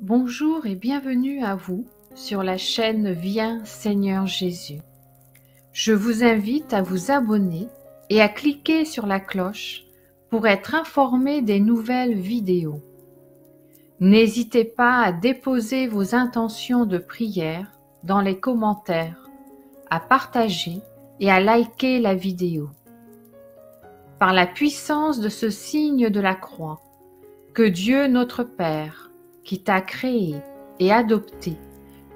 Bonjour et bienvenue à vous sur la chaîne Viens Seigneur Jésus. Je vous invite à vous abonner et à cliquer sur la cloche pour être informé des nouvelles vidéos. N'hésitez pas à déposer vos intentions de prière dans les commentaires, à partager et à liker la vidéo. Par la puissance de ce signe de la croix, que Dieu notre Père, qui t'a créé et adopté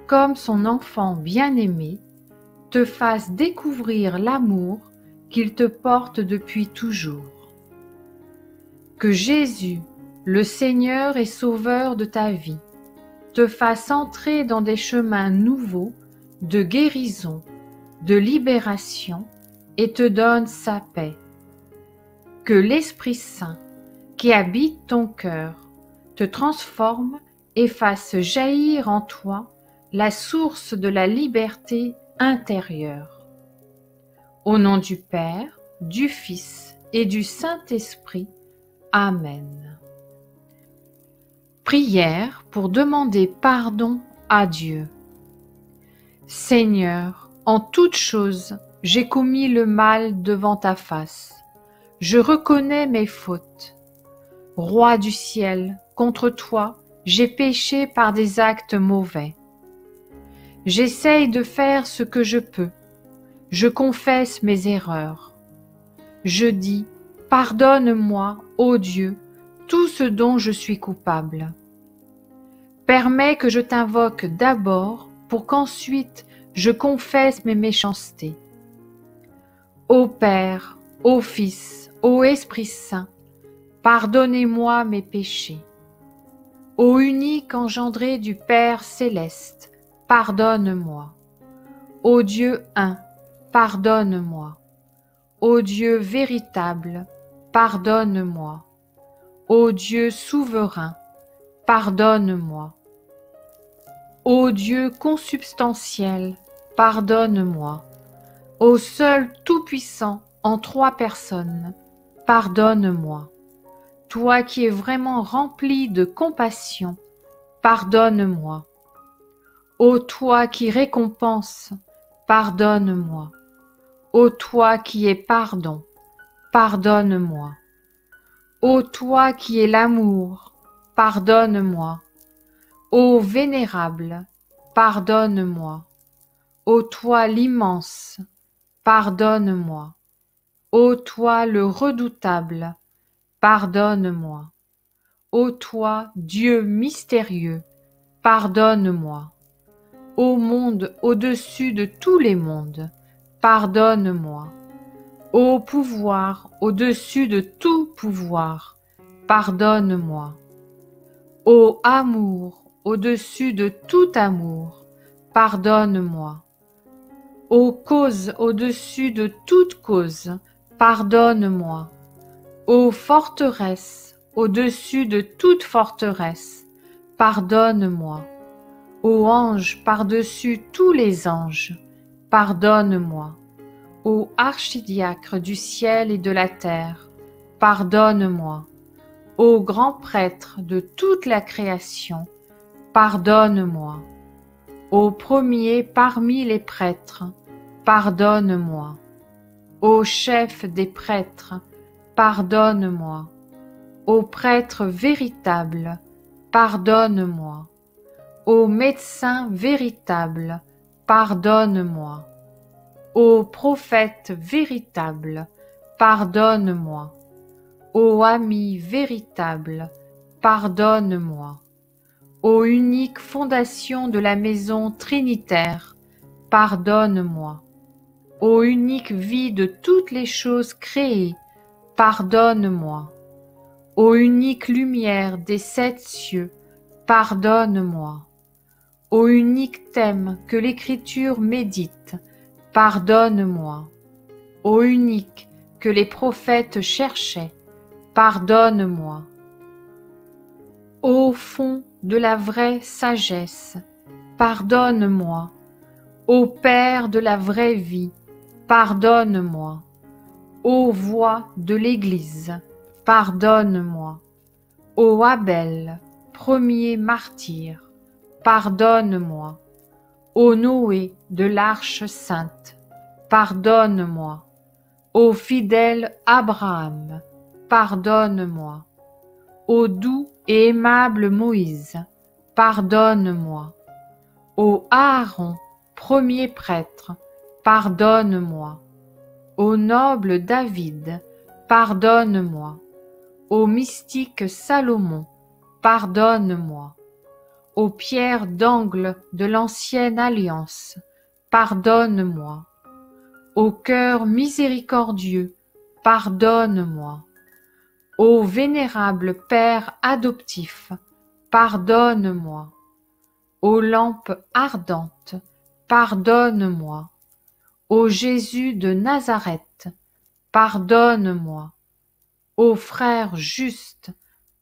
comme son enfant bien-aimé, te fasse découvrir l'amour qu'il te porte depuis toujours. Que Jésus, le Seigneur et Sauveur de ta vie, te fasse entrer dans des chemins nouveaux de guérison, de libération et te donne sa paix. Que l'Esprit Saint, qui habite ton cœur, te transforme et fasse jaillir en toi la source de la liberté intérieure. Au nom du Père, du Fils et du Saint-Esprit. Amen. Prière pour demander pardon à Dieu. Seigneur, en toutes choses, j'ai commis le mal devant ta face. Je reconnais mes fautes. Roi du ciel, contre toi, j'ai péché par des actes mauvais. J'essaye de faire ce que je peux. Je confesse mes erreurs. Je dis, pardonne-moi, ô Dieu, tout ce dont je suis coupable. Permets que je t'invoque d'abord pour qu'ensuite je confesse mes méchancetés. Ô Père, ô Fils, ô Esprit Saint, pardonnez-moi mes péchés. Ô unique engendré du Père céleste, pardonne-moi. Ô Dieu un, pardonne-moi. Ô Dieu véritable, pardonne-moi. Ô Dieu souverain, pardonne-moi. Ô Dieu consubstantiel, pardonne-moi. Ô seul tout-puissant en trois personnes, pardonne-moi. Toi qui es vraiment rempli de compassion, pardonne-moi. Ô toi qui récompense, pardonne-moi. Ô toi qui es pardon, pardonne-moi. Ô toi qui es l'amour, pardonne-moi. Ô vénérable, pardonne-moi. Ô toi l'immense, pardonne-moi. Ô toi le redoutable, pardonne-moi. Ô toi, Dieu mystérieux, pardonne-moi. Ô monde au-dessus de tous les mondes, pardonne-moi. Ô pouvoir au-dessus de tout pouvoir, pardonne-moi. Ô amour au-dessus de tout amour, pardonne-moi. Ô cause au-dessus de toute cause, pardonne-moi. Ô forteresse, au-dessus de toute forteresse, pardonne-moi. Ô ange par-dessus tous les anges, pardonne-moi. Ô archidiacre du ciel et de la terre, pardonne-moi. Ô grand prêtre de toute la création, pardonne-moi. Ô premier parmi les prêtres, pardonne-moi. Ô chef des prêtres, pardonne-moi. Ô prêtre véritable, pardonne-moi. Ô médecin véritable, pardonne-moi. Ô prophète véritable, pardonne-moi. Ô ami véritable, pardonne-moi. Ô unique fondation de la maison trinitaire, pardonne-moi. Ô unique vie de toutes les choses créées, pardonne-moi. Ô unique lumière des 7 cieux, pardonne-moi. Ô unique thème que l'Écriture médite, pardonne-moi. Ô unique que les prophètes cherchaient, pardonne-moi. Ô fond de la vraie sagesse, pardonne-moi. Ô Père de la vraie vie, pardonne-moi. Ô voix de l'Église, pardonne-moi. Ô Abel, premier martyr, pardonne-moi. Ô Noé de l'arche sainte, pardonne-moi. Ô fidèle Abraham, pardonne-moi. Ô doux et aimable Moïse, pardonne-moi. Ô Aaron, premier prêtre, pardonne-moi. Ô noble David, pardonne-moi. Ô mystique Salomon, pardonne-moi. Ô pierre d'angle de l'ancienne alliance, pardonne-moi. Ô cœur miséricordieux, pardonne-moi. Ô vénérable Père adoptif, pardonne-moi. Ô lampe ardente, pardonne-moi. Ô Jésus de Nazareth, pardonne-moi. Ô frère juste,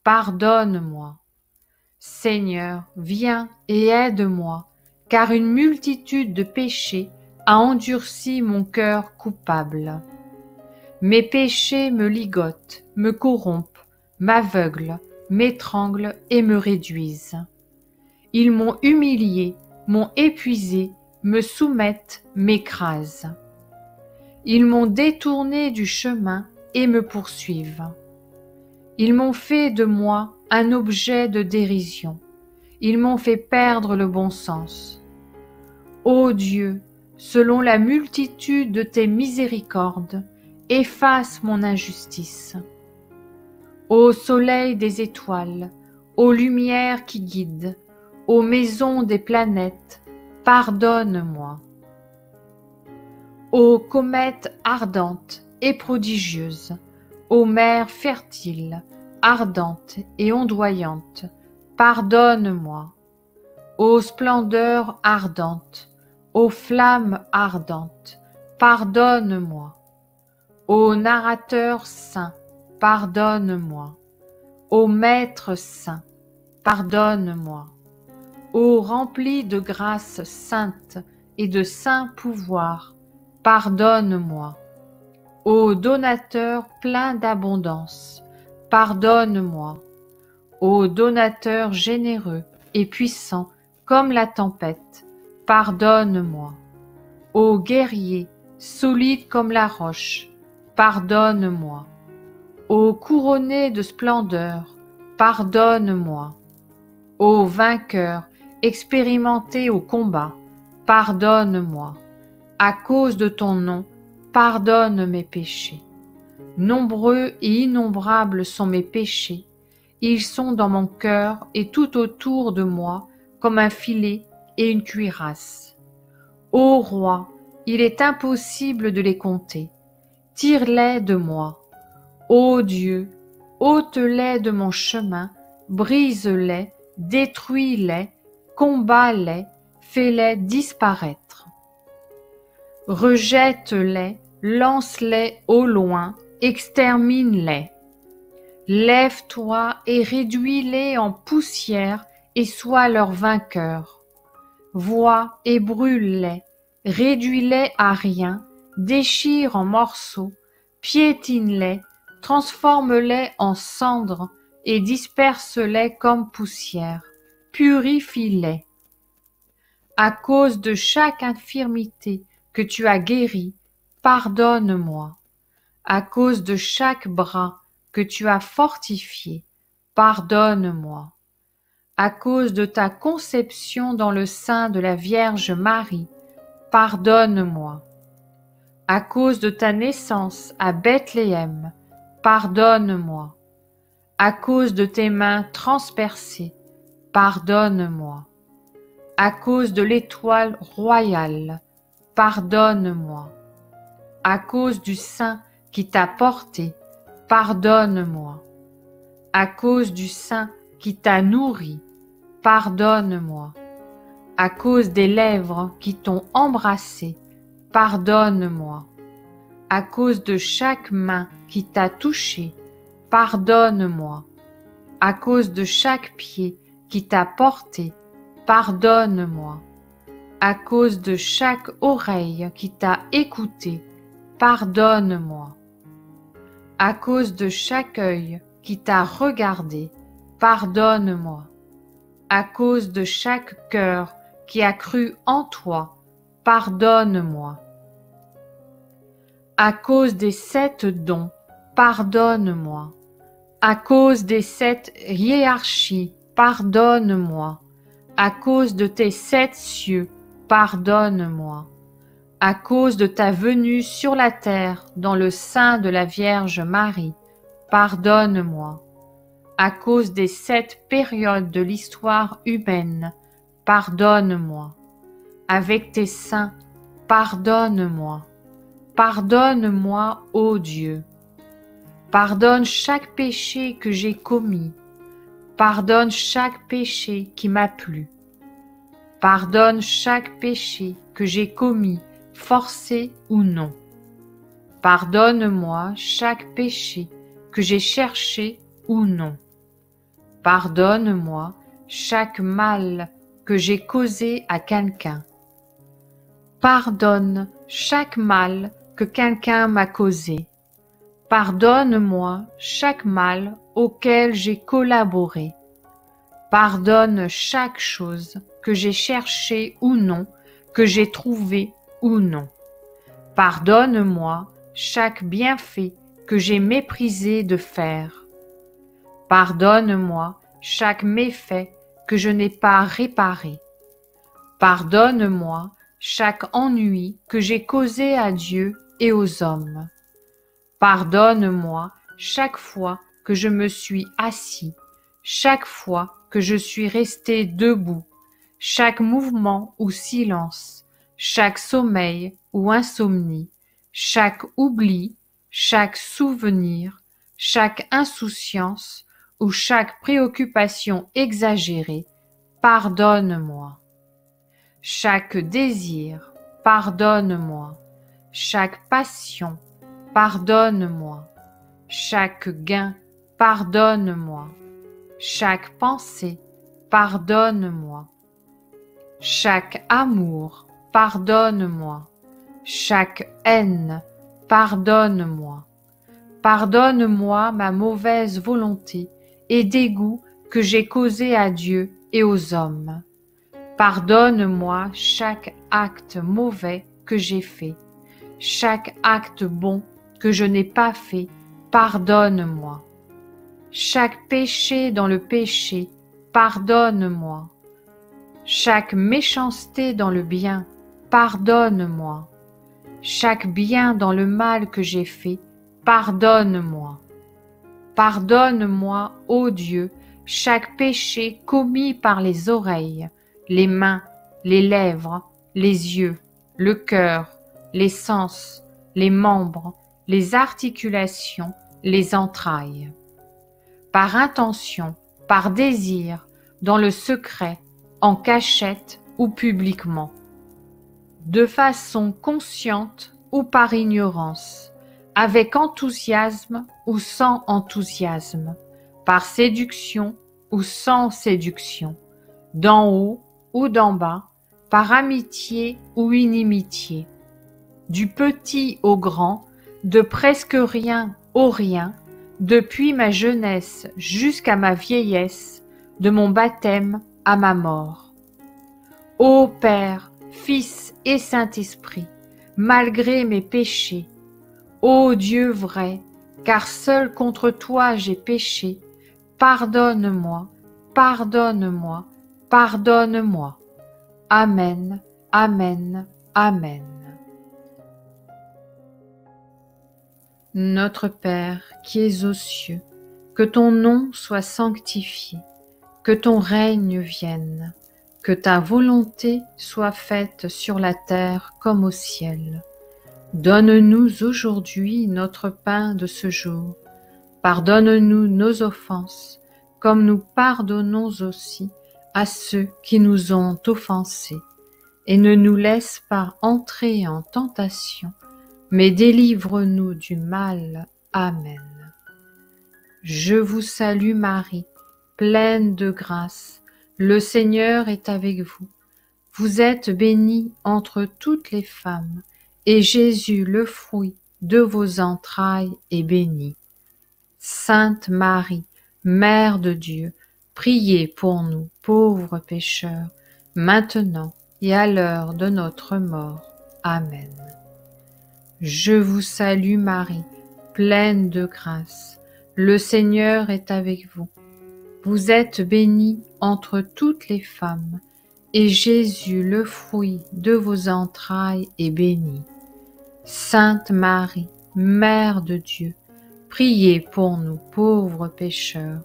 pardonne-moi. Seigneur, viens et aide-moi, car une multitude de péchés a endurci mon cœur coupable. Mes péchés me ligotent, me corrompent, m'aveuglent, m'étranglent et me réduisent. Ils m'ont humilié, m'ont épuisé, me soumettent, m'écrasent. Ils m'ont détourné du chemin et me poursuivent. Ils m'ont fait de moi un objet de dérision. Ils m'ont fait perdre le bon sens. Ô Dieu, selon la multitude de tes miséricordes, efface mon injustice. Ô soleil des étoiles, ô lumière qui guide, ô maison des planètes, pardonne-moi. Ô comète ardente et prodigieuse, ô mer fertile, ardente et ondoyante, pardonne-moi. Ô splendeur ardente, ô flamme ardente, pardonne-moi. Ô narrateur saint, pardonne-moi. Ô maître saint, pardonne-moi. Ô rempli de grâce sainte et de saint pouvoir, pardonne-moi. Ô donateur plein d'abondance, pardonne-moi. Ô donateur généreux et puissant comme la tempête, pardonne-moi. Ô guerrier solide comme la roche, pardonne-moi. Ô couronné de splendeur, pardonne-moi. Ô vainqueur expérimenté au combat, pardonne-moi. À cause de ton nom, pardonne mes péchés. Nombreux et innombrables sont mes péchés. Ils sont dans mon cœur et tout autour de moi comme un filet et une cuirasse. Ô roi, il est impossible de les compter. Tire-les de moi. Ô Dieu, ôte-les de mon chemin, brise-les, détruis-les, combats-les, fais-les disparaître. Rejette-les, lance-les au loin, extermine-les. Lève-toi et réduis-les en poussière et sois leur vainqueur. Vois et brûle-les, réduis-les à rien, déchire en morceaux, piétine-les, transforme-les en cendres et disperse-les comme poussière. Purifie-les. À cause de chaque infirmité que tu as guérie, pardonne-moi. À cause de chaque bras que tu as fortifié, pardonne-moi. À cause de ta conception dans le sein de la Vierge Marie, pardonne-moi. À cause de ta naissance à Bethléem, pardonne-moi. À cause de tes mains transpercées, pardonne-moi. À cause de l'étoile royale, pardonne-moi. À cause du sein qui t'a porté, pardonne-moi. À cause du sein qui t'a nourri, pardonne-moi. À cause des lèvres qui t'ont embrassé, pardonne-moi. À cause de chaque main qui t'a touché, pardonne-moi. À cause de chaque pied qui t'a porté, pardonne-moi. À cause de chaque oreille qui t'a écouté, pardonne-moi. À cause de chaque œil qui t'a regardé, pardonne-moi. À cause de chaque cœur qui a cru en toi, pardonne-moi. À cause des 7 dons, pardonne-moi. À cause des 7 hiérarchies, pardonne-moi. À cause de tes 7 cieux, pardonne-moi. À cause de ta venue sur la terre dans le sein de la Vierge Marie, pardonne-moi. À cause des 7 périodes de l'histoire humaine, pardonne-moi. Avec tes saints, pardonne-moi. Pardonne-moi, ô Dieu. Pardonne chaque péché que j'ai commis. Pardonne chaque péché qui m'a plu. Pardonne chaque péché que j'ai commis, forcé ou non. Pardonne-moi chaque péché que j'ai cherché ou non. Pardonne-moi chaque mal que j'ai causé à quelqu'un. Pardonne chaque mal que quelqu'un m'a causé. Pardonne-moi chaque mal auquel j'ai collaboré. Pardonne chaque chose que j'ai cherchée ou non, que j'ai trouvée ou non. Pardonne-moi chaque bienfait que j'ai méprisé de faire. Pardonne-moi chaque méfait que je n'ai pas réparé. Pardonne-moi chaque ennui que j'ai causé à Dieu et aux hommes. Pardonne-moi chaque fois que je me suis assis, chaque fois que je suis resté debout, chaque mouvement ou silence, chaque sommeil ou insomnie, chaque oubli, chaque souvenir, chaque insouciance ou chaque préoccupation exagérée, pardonne-moi. Chaque désir, pardonne-moi. Chaque passion, pardonne-moi. Chaque gain, pardonne-moi. Chaque pensée, pardonne-moi. Chaque amour, pardonne-moi. Chaque haine, pardonne-moi. Pardonne-moi ma mauvaise volonté et dégoût que j'ai causé à Dieu et aux hommes. Pardonne-moi chaque acte mauvais que j'ai fait. Chaque acte bon que je n'ai pas fait, pardonne-moi. Chaque péché dans le péché, pardonne-moi. Chaque méchanceté dans le bien, pardonne-moi. Chaque bien dans le mal que j'ai fait, pardonne-moi. Pardonne-moi, ô Dieu, chaque péché commis par les oreilles, les mains, les lèvres, les yeux, le cœur, les sens, les membres, les articulations, les entrailles. Par intention, par désir, dans le secret, en cachette ou publiquement. De façon consciente ou par ignorance, avec enthousiasme ou sans enthousiasme, par séduction ou sans séduction, d'en haut ou d'en bas, par amitié ou inimitié, du petit au grand, de presque rien au rien, depuis ma jeunesse jusqu'à ma vieillesse, de mon baptême à ma mort. Ô Père, Fils et Saint-Esprit, malgré mes péchés, ô Dieu vrai, car seul contre toi j'ai péché, pardonne-moi, pardonne-moi, pardonne-moi. Amen, Amen, Amen. Notre Père qui es aux cieux, que ton nom soit sanctifié, que ton règne vienne, que ta volonté soit faite sur la terre comme au ciel. Donne-nous aujourd'hui notre pain de ce jour. Pardonne-nous nos offenses, comme nous pardonnons aussi à ceux qui nous ont offensés. Et ne nous laisse pas entrer en tentation, mais délivre-nous du mal. Amen. Je vous salue Marie, pleine de grâce, le Seigneur est avec vous. Vous êtes bénie entre toutes les femmes, et Jésus, le fruit de vos entrailles, est béni. Sainte Marie, Mère de Dieu, priez pour nous, pauvres pécheurs, maintenant et à l'heure de notre mort. Amen. Je vous salue Marie, pleine de grâce. Le Seigneur est avec vous. Vous êtes bénie entre toutes les femmes, et Jésus, le fruit de vos entrailles, est béni. Sainte Marie, Mère de Dieu, priez pour nous pauvres pécheurs,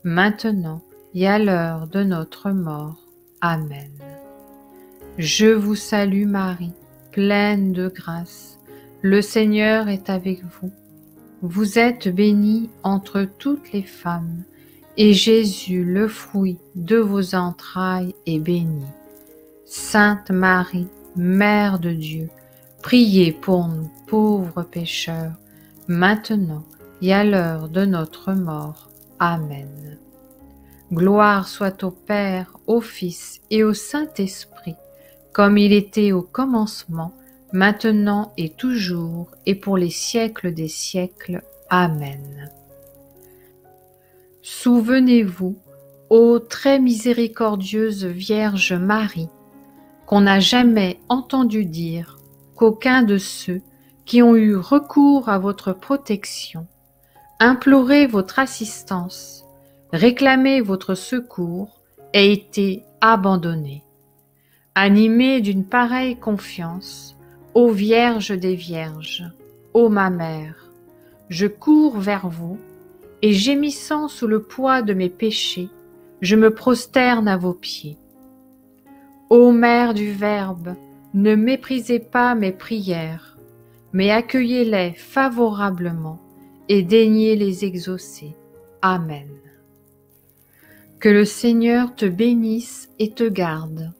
maintenant et à l'heure de notre mort. Amen. Je vous salue Marie, pleine de grâce. Le Seigneur est avec vous. Vous êtes bénie entre toutes les femmes, et Jésus, le fruit de vos entrailles, est béni. Sainte Marie, Mère de Dieu, priez pour nous pauvres pécheurs, maintenant et à l'heure de notre mort. Amen. Gloire soit au Père, au Fils et au Saint-Esprit, comme il était au commencement, maintenant et toujours, et pour les siècles des siècles. Amen. Souvenez-vous, ô très miséricordieuse Vierge Marie, qu'on n'a jamais entendu dire qu'aucun de ceux qui ont eu recours à votre protection, imploré votre assistance, réclamé votre secours, ait été abandonné. Animée d'une pareille confiance, ô Vierge des Vierges, ô ma Mère, je cours vers vous, et gémissant sous le poids de mes péchés, je me prosterne à vos pieds. Ô Mère du Verbe, ne méprisez pas mes prières, mais accueillez-les favorablement et daignez les exaucer. Amen. Que le Seigneur te bénisse et te garde.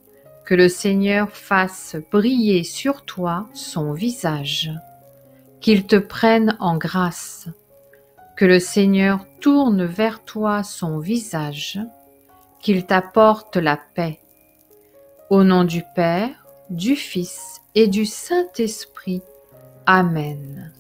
Que le Seigneur fasse briller sur toi son visage. Qu'il te prenne en grâce. Que le Seigneur tourne vers toi son visage. Qu'il t'apporte la paix. Au nom du Père, du Fils et du Saint-Esprit. Amen.